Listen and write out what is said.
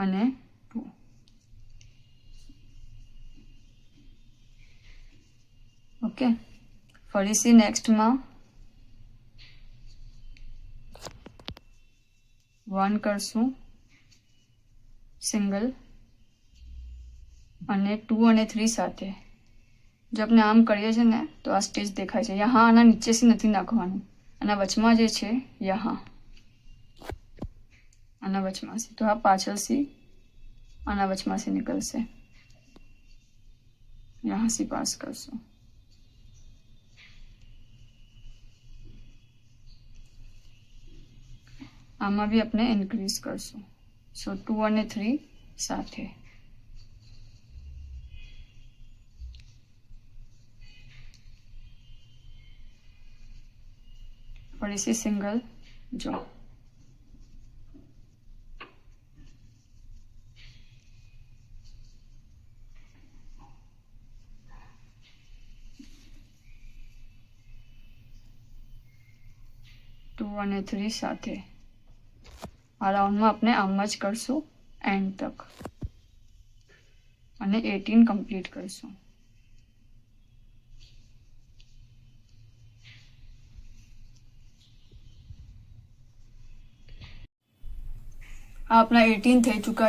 અને 2. ઓકે, ફરીથી નેક્સ્ટમાં 1 કરશું સિંગલ અને 2 અને 3 સાથે. જો આપણે આમ કરીએ છીએ ને તો આ સ્ટેજ દેખાય છે. યહાં આના નીચેથી નથી નાખવાનું, આના વચમાં જે છે યહાં, આના વચમાંથી. તો આ પાછળથી આના વચમાંથી નીકળશે, યહાંથી પાસ કરશું. આમાં બી આપણે ઇન્ક્રીઝ કરશું. સો 2 અને 3 સાથે. ફરીથી સિંગલ જો. ટુ અને 3 સાથે. આ રાઉન્ડમાં આપણે આમ જ કરશું એન્ડ તક અને 18 કમ્પ્લીટ કરશું. આ આપણા 18 થઈ ચૂક્યા